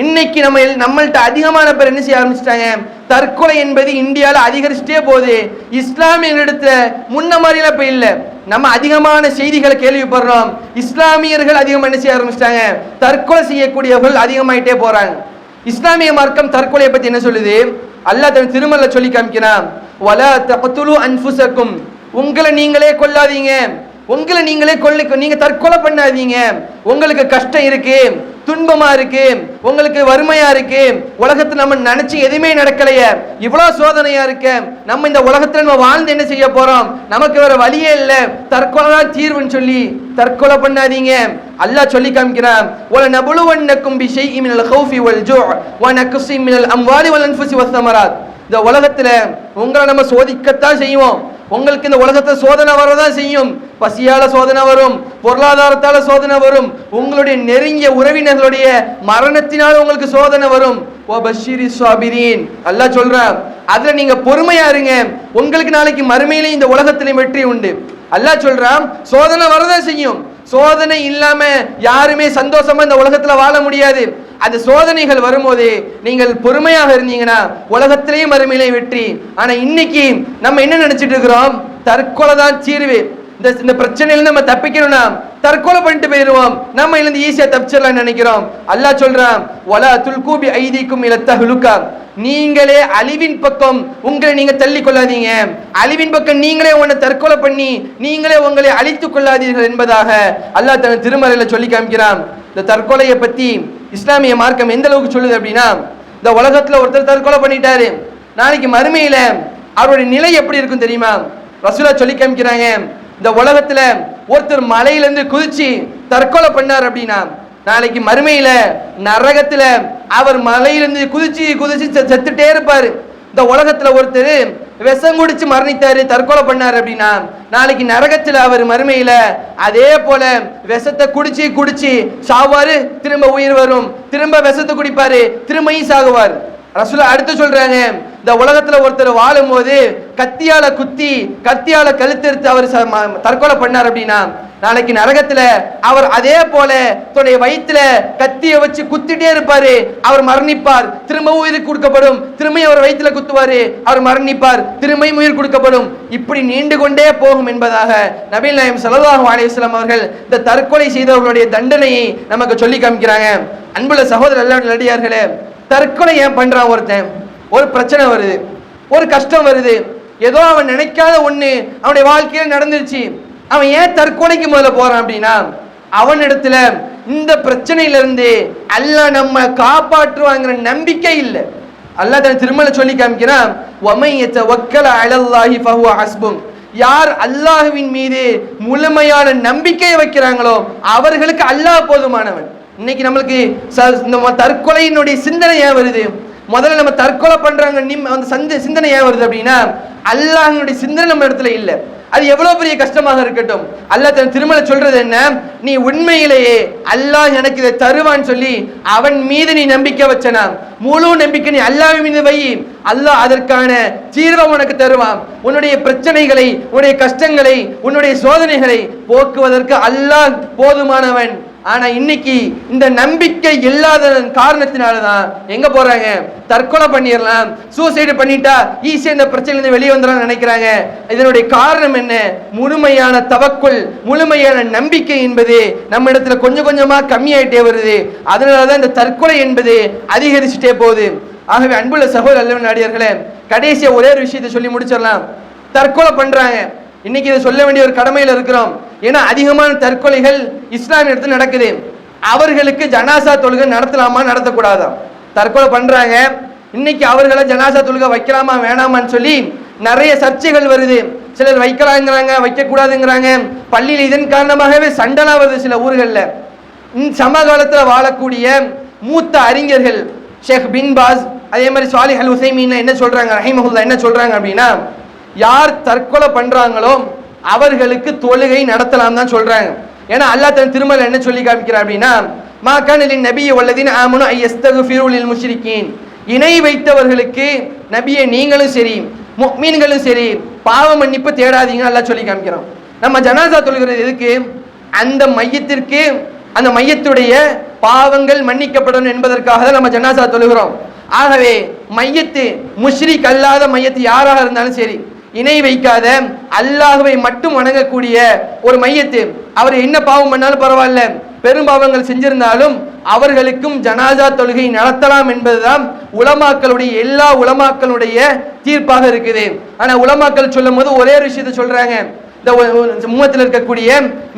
[SPEAKER 1] இன்னைக்கு நம்மள்ட்ட அதிகமான பேர் என்ன செய்ய ஆரம்பிச்சிட்டாங்க, தற்கொலை என்பது இந்தியாவில் அதிகரிச்சுட்டே போகுது. இஸ்லாமியர்களிடத்துல முன்ன மாதிரிலாம் இப்ப இல்லை. நம்ம அதிகமான செய்திகளை கேள்விப்படுறோம், இஸ்லாமியர்கள் அதிகமாக என்ன செய்ய ஆரம்பிச்சிட்டாங்க, தற்கொலை செய்யக்கூடியவர்கள் அதிகமாயிட்டே போறாங்க. இஸ்லாமிய மார்க்கம் தற்கொலையை பத்தி என்ன சொல்லுது, அல்லாஹ் தன் திருமறையில சொல்லி காமிக்கிறான், வலா தக்துலு அன்ஃபுஸக்கும், உங்களை நீங்களே கொல்லாதீங்க, உங்களை நீங்களே நீங்க தற்கொலை பண்ணாதீங்க. உங்களுக்கு கஷ்டம் இருக்கு, துன்பமா இருக்கு, உங்களுக்கு வறுமையா இருக்கு, உலகத்துல நம்ம நினைச்சு எதுவுமே நடக்கலையே, இவ்வளவு சோதனையா இருக்கு, நம்ம இந்த உலகத்துல நம்ம வாழ்ந்து என்ன செய்ய போறோம், நமக்கு வேற வழியே இல்லை, தற்கொலை தான் தீர்வுன்னு சொல்லி தற்கொலை பண்ணாதீங்க. அல்லாஹ் சொல்லி காமிக்கிறான், வல நபுலுவன்னக்கும் பிஷைஇ மினல் கௌஃபி வல் ஜூ' வ நக்ஸி மினல் அம்வாலி வல் அன்ஃபுஸி வஸ் ஸமராத். இந்த உலகத்துல உங்களை நம்ம சோதிக்கத்தான் செய்வோம். உங்களுக்கு இந்த உலகத்தை சோதனை வரதான் செய்யும். பசியால சோதனை வரும், பொருளாதாரத்தால சோதனை வரும், உங்களுடைய நெருங்கிய உறவினர்களுடைய மரணத்தினால உங்களுக்கு சோதனை வரும். அல்லாஹ் சொல்றான், அதுல நீங்க பொறுமையா இருங்க, உங்களுக்கு நாளைக்கு மறுமையிலே இந்த உலகத்திலே வெற்றி உண்டு. அல்லாஹ் சொல்றான், சோதனை வரதான் செய்யும். சோதனை இல்லாம யாருமே சந்தோஷமா இந்த உலகத்துல வாழ முடியாது. அந்த சோதனைகள் வரும்போது நீங்கள் பொறுமையாக இருந்தீங்கன்னா உலகத்திலேயும் மறுமையிலே வெற்றி. ஆனா இன்னைக்கு நம்ம என்ன நினைச்சிட்டு இருக்கிறோம், தற்கொலை தான் தீர்வு, இந்த பிரச்சனையில நம்ம தப்பிக்கணும்னா தற்கொலை பண்ணிட்டு போயிடுவோம், நம்ம இருந்து ஈஸியா தப்பிச்சிடலாம் நினைக்கிறோம். அல்லாஹ் சொல்றான், வலா துல்கு பி ஐதீக்கும் இல தஹ்லுகா, நீங்களே அழிவின் பக்கம் உங்களை நீங்க தள்ளி கொள்ளாதீங்க, அழிவின் பக்கம் நீங்களே உன்னை தற்கொலை பண்ணி நீங்களே உங்களை அழித்துக் கொள்ளாதீர்கள் என்பதாக அல்லாஹ் தன் திருமறையில சொல்லி காமிக்கிறான். இந்த தற்கொலையை பத்தி இஸ்லாமிய மார்க்கம் எந்த அளவுக்கு சொல்லுது அப்படின்னா, இந்த உலகத்துல ஒருத்தர் தற்கொலை பண்ணிட்டாரு, நாளைக்கு மறுமையில அவருடைய நிலை எப்படி இருக்கும் தெரியுமா? ரசூலா சொல்லி காமிக்கிறாங்க, இந்த உலகத்துல ஒருத்தர் மலையிலிருந்து குதிச்சு தற்கொலை பண்ணார் அப்படின்னா நாளைக்கு மறுமையில நரகத்துல அவர் மலையிலிருந்து குதிச்சு குதிச்சு செத்துட்டே இருப்பாரு. இந்த உலகத்துல ஒருத்தர் விஷம் குடிச்சு மரணித்தாரு, தற்கொலை பண்ணாரு அப்படின்னா நாளைக்கு நரகத்துல அவர் மறுமையில அதே போல விஷத்தை குடிச்சு குடிச்சு சாவாரு, திரும்ப உயிர் வரும், திரும்ப விஷத்தை குடிப்பாரு, திரும்பியும் சாகுவார். ரசூலுல்லாஹ் அடுத்து சொல்றாங்க, இந்த உலகத்துல ஒருத்தர் வாழும் போது கத்தியால குத்தி கத்தியால கழுத்தெடுத்து அவர் தற்கொலை பண்ணார் அப்படின்னா நாளைக்கு நரகத்துல அவர் அதே போல தன்னுடைய வயிற்றுல கத்திய வச்சு குத்திட்டே இருப்பாரு, அவர் மரணிப்பார், திரும்பவும் உயிர் கொடுக்கப்படும், திரும்பியும் அவர் வயிற்றுல குத்துவாரு, அவர் மரணிப்பார், திரும்பியும் உயிர் கொடுக்கப்படும். இப்படி நீண்டு கொண்டே போகும் என்பதாக நபிகள் நாயகம் ஸல்லல்லாஹு அலைஹி வஸல்லம் அவர்கள் இந்த தற்கொலை செய்தவர்களுடைய தண்டனையை நமக்கு சொல்லி காமிக்கிறாங்க. அன்புள்ள சகோதரர் நல்லடியார்களே, தற்கொலை ஏன் பண்றான் ஒருத்தன்? ஒரு பிரச்சனை வருது, ஒரு கஷ்டம் வருது, ஏதோ அவன் நினைக்காத ஒண்ணு அவனுடைய வாழ்க்கையில் நடந்துருச்சு, அவன் ஏன் தற்கொலைக்கு முதல்ல போறான் அப்படின்னா அவனிடத்துல இந்த பிரச்சனையிலிருந்து அல்லாஹ் நம்ம காப்பாற்றுவாங்கிற நம்பிக்கை இல்லை. அல்லாஹ் தன் திருமலை சொல்லி காமிக்கிறான், வமை யதவக்கல அலல்லாஹி ஃபஹுவ ஹஸ்பும், யார் அல்லாஹ்வின் மீது முழுமையான நம்பிக்கை வைக்கிறாங்களோ அவர்களுக்கு அல்லாஹ் போதுமானவன். இன்னைக்கு நம்மளுக்கு நம்ம தற்கொலையினுடைய சிந்தனை ஏன் வருது? முதல்ல நம்ம தற்கொலை பண்றாங்க அந்த சிந்தனை ஏன் வருது அப்படின்னா அல்லாஹ்வுடைய சிந்தனை நம்ம இடத்துல இல்லை. அது எவ்வளவு பெரிய கஷ்டமாக இருக்கட்டும், அல்லாஹ் தன் திருமலை சொல்றது என்ன, நீ உண்மையிலேயே அல்லாஹ் எனக்கு இதை தருவான்னு சொல்லி அவன் மீது நீ நம்பிக்கை வச்சனா, முழு நம்பிக்கை நீ அல்லாஹ் மீது வை, அல்லாஹ் அதற்கான தீர்வை உனக்கு தருவான். உன்னுடைய பிரச்சனைகளை, உன்னுடைய கஷ்டங்களை, உன்னுடைய சோதனைகளை போக்குவதற்கு அல்லாஹ் போதுமானவன். ஆனா இன்னைக்கு இந்த நம்பிக்கை இல்லாத காரணத்தினாலதான் எங்க போறாங்க, தற்கொலை பண்ணிடலாம், சூசைடு பண்ணிட்டா ஈஸியா இந்த பிரச்சனையிலிருந்து வெளியே வந்துடலாம் நினைக்கிறாங்க. இதனுடைய காரணம் என்ன? முழுமையான தவக்குல், முழுமையான நம்பிக்கை என்பது நம்ம இடத்துல கொஞ்சம் கொஞ்சமா கம்மியாயிட்டே வருது. அதனாலதான் இந்த தற்கொலை என்பது அதிகரிச்சுட்டே போகுது. ஆகவே அன்புள்ள சகோதர அல்லவன் நாடியார்களே, கடைசியா ஒரே ஒரு விஷயத்தை சொல்லி முடிச்சிடலாம். தற்கொலை பண்றாங்க, இன்னைக்கு இதை சொல்ல வேண்டிய ஒரு கடமையில் இருக்கிறோம். ஏன்னா அதிகமான தற்கொலைகள் இஸ்லாமிய இடத்துல நடக்குது. அவர்களுக்கு ஜனாசா தொழுகை நடத்தலாமா நடத்தக்கூடாதா? தற்கொலை பண்றாங்க, இன்னைக்கு அவர்களை ஜனாசா தொழுகை வைக்கலாமா வேணாமான்னு சொல்லி நிறைய சர்ச்சைகள் வருது. சிலர் வைக்கலாங்கிறாங்க, வைக்க கூடாதுங்கிறாங்க. பள்ளியில் இதன் காரணமாகவே சண்டலா வருது சில ஊர்களில். சமகாலத்தில் வாழக்கூடிய மூத்த அறிஞர்கள் ஷேக் பின் பாஸ், அதே மாதிரி சாலிஹ் அல் உசைமீன் என்ன சொல்றாங்க, ரஹிமஹுல்லாஹ் என்ன சொல்றாங்க அப்படின்னா, யார் தற்கொலை பண்றாங்களோ அவர்களுக்கு தொழுகை நடத்தலாம் தான் சொல்றாங்க. ஏன்னா அல்லாஹ் தன் திருமலை என்ன சொல்லி காமிக்கிறார் அப்படின்னா, மா கான லின் நபிய்யி வல்லதீன ஆமனு அய்யஸ்தக்ஃபிரு லில் முஷ்ரிக்கீன், இணை வைத்தவர்களுக்கு நபியே நீங்களும் சரி முஃமின்களும் சரி பாவ மன்னிப்பு தேடாதீங்க அல்லாஹ் சொல்லி காமிக்கிறோம். நம்ம ஜனாசா தொழுகிறது எதுக்கு? அந்த மையத்திற்கு, அந்த மையத்துடைய பாவங்கள் மன்னிக்கப்படணும் என்பதற்காக தான் நம்ம ஜனாசா தொழுகிறோம். ஆகவே மையத்து முஷ்ரிக் அல்லாத மையத்து யாராக இருந்தாலும் சரி, இணை வைக்காத அல்லாஹ்வை மட்டும் வணங்கக்கூடிய ஒரு மையத்து, அவர் என்ன பாவம் பண்ணாலும் பரவாயில்ல, பெரும் பாவங்கள் செஞ்சிருந்தாலும் அவர்களுக்கும் ஜனாசா தொழுகை நடத்தலாம் என்பதுதான் உலமாக்களுடைய எல்லா உலமாக்களுடைய தீர்ப்பாக இருக்குது. ஆனா உலமாக்கள் சொல்லும் போது ஒரே ஒரு விஷயத்தை சொல்றாங்க, இந்த உம்மத்தில் இருக்கக்கூடிய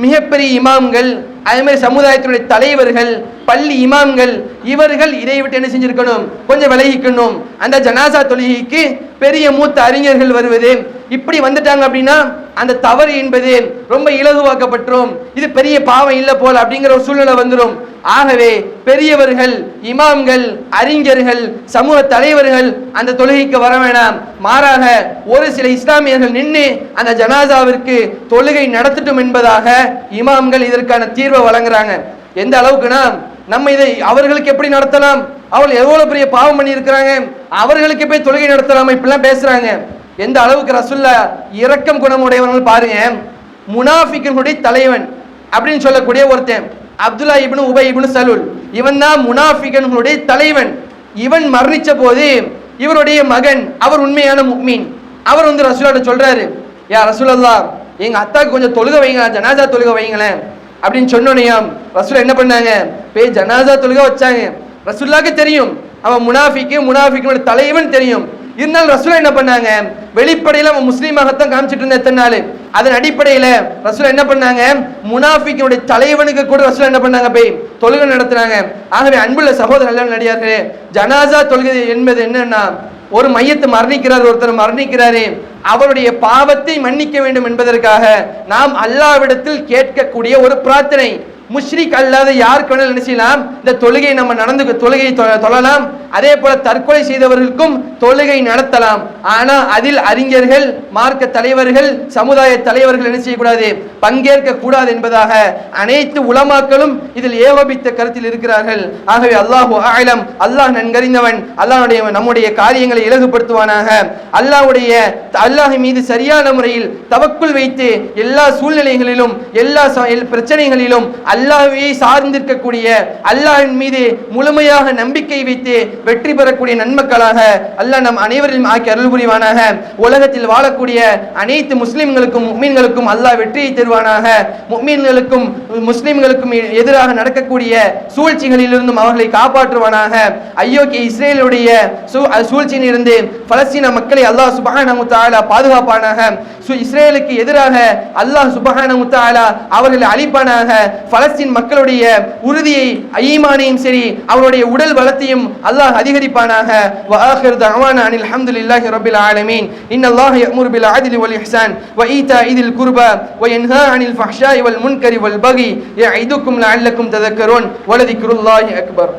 [SPEAKER 1] மிகப்பெரிய இமாம்கள், அதே மாதிரி சமுதாயத்தினுடைய தலைவர்கள், பள்ளி இமாம்கள், இவர்கள் இதை விட்டு என்ன செஞ்சிருக்கணும், கொஞ்சம் விலகிக்கணும். அந்த ஜனாசா தொழுகைக்கு பெரிய மூத்த அறிஞர்கள் வருவது, இப்படி வந்துட்டாங்க அப்படின்னா அந்த தவறு என்பது ரொம்ப இலகுவாக்கப்பட்டுரும், இது பெரிய பாவம் இல்லை போல அப்படிங்கிற ஒரு சூழ்நிலை வந்துடும். ஆகவே பெரியவர்கள், இமாம்கள், அறிஞர்கள், சமூக தலைவர்கள் அந்த தொழுகைக்கு வர வேணாம், மாறாக ஒரு சில இஸ்லாமியர்கள் நின்று அந்த ஜனாசாவிற்கு தொழுகை நடத்தட்டும் என்பதாக இமாம்கள் இதற்கான தீர்வை வழங்குறாங்க. எந்த அளவுக்குனா, நம்ம இதை அவர்களுக்கு எப்படி நடத்தலாம், அவர்கள் எவ்வளவு பெரிய பாவம் பண்ணி இருக்கிறாங்க, அவர்களுக்கு போய் தொழுகை நடத்தலாமா, இப்படிலாம் பேசுறாங்க. எந்த அளவுக்கு ரசூலுல்லாஹ் இரக்கம் குணமுடையவர்கள் பாருங்க. முனாஃபிக்குடைய தலைவன் அப்படின்னு சொல்லக்கூடிய ஒருத்தன் அப்துல்லா இப்னு உபை இப்னு சலூல், இவன் தான் முனாஃபிகன்களுடைய தலைவன். இவன் மரணிச்ச போது இவருடைய மகன், அவர் உண்மையான முஃமின், அவர் வந்து ரசூலுல்லாஹ் சொல்றாரு, யா ரசூலல்லாஹ் எங்க அத்தாக்கு கொஞ்சம் தொழுக வைங்க, ஜனாசா தொழுக வைங்களேன் அப்படின்னு சொன்னோனையாம். ரசூல் என்ன பண்ணாங்க, போய் ஜனாசா தொழுக வச்சாங்க. ரசூலுல்லாஹ்க்கு தெரியும் அவன் முனாஃபிக்குடைய தலைவன் தெரியும். இருந்தாலும் ரசூல் என்ன பண்ணாங்க, வெளிப்படையில அவன் முஸ்லீமாகத்தான் காமிச்சிட்டு இருந்த எத்தனை நாள், அதன் அடிப்படையில ரசூல் என்ன பண்ணாங்க, முனாஃபிக்குடைய தலைவனுக்கு கூட ரசூல் என்ன பண்ணாங்க, போய் தொழுகை நடத்துறாங்க. ஆகவே அன்புள்ள சகோதர நல்ல நடிகார்களே, ஜனாசா தொழுகை என்பது என்னன்னா ஒரு மையத்து மரணிக்கிறார், ஒருத்தர் மரணிக்கிறாரு, அவருடைய பாவத்தை மன்னிக்க வேண்டும் என்பதற்காக நாம் அல்லாஹ்விடத்தில் கேட்கக்கூடிய ஒரு பிரார்த்தனை. முஷ்ரிக் அல்லாத யாருக்கு வேணாலும் என்ன செய்யலாம், இந்த தொழுகை நம்ம தொழுகை தொழலாம். அதே போல தற்கொலை செய்தவர்களுக்கும் தொழுகை நடத்தலாம். ஆனா அதில் அறிஞர்கள், மார்க்க தலைவர்கள், சமுதாய தலைவர்கள் என்ன செய்யக்கூடாது, பங்கேற்க கூடாது என்பதாக அனைத்து உலமாக்களும் இதில் ஏகோபித்த கருத்தில் இருக்கிறார்கள். ஆகவே அல்லாஹு ஆலம், அல்லாஹ் நன்கறிந்தவன். அல்லாஹ்வுடைய நம்முடைய காரியங்களை இலகுபடுத்துவானாக. அல்லாஹ் மீது சரியான முறையில் தவக்குல் வைத்து எல்லா சூழ்நிலைகளிலும் எல்லா பிரச்சனைகளிலும் அல்லாஹ்வை சார்ந்திருக்கக்கூடிய, அல்லாஹ்வின் மீது முழுமையாக நம்பிக்கை வைத்து வெற்றி பெறக்கூடிய நன்மக்களாக அல்லாஹ் நம் அனைவரையும் ஆக்கி அருள் புரிவானாக. உலகத்தில் வாழக்கூடிய அனைத்து முஸ்லிம்களுக்கும் முஃமின்களுக்கும் அல்லாஹ் வெற்றியை தருவானாக. முஃமின்களுக்கும் முஸ்லிம்களுக்கும் எதிராக நடக்கக்கூடிய சூழ்ச்சிகளிலிருந்தும் அவர்களை காப்பாற்றுவானாக. ஐயோக்கிய இஸ்ரேலுடைய சூழ்ச்சியிலிருந்து பலஸ்தீன மக்களை அல்லாஹ் சுப்ஹானஹு வ தஆலா பாதுகாப்பானாக. இஸ்ரேலுக்கு எதிராக அல்லாஹ் சுப்ஹானஹு வ தஆலா அவர்களை அழிப்பானாக. பலஸ்தீன் மக்களுடைய உறுதியை, ஈமானையும் சரி அவருடைய உடல் பலத்தையும் அல்லாஹ் அதிகரிப்பானாக. வ ஆகிரு தஅவானா அனில் ஹம்துலில்லாஹி ரப்பில் ஆலமீன். இன்னல்லாஹ யஅமுரு பில் அத்லி வல் இஹ்சான் வ ஈதாஇ தில் குர்பா வ யன்ஹா அனில் ஃபஹ்ஷாஇ வல் முன்கரி வல் பகி யஇதுக்கும் லஅல்லக்கும் ததக்கரூன் வ லதிக்ருல்லாஹி அக்பர்.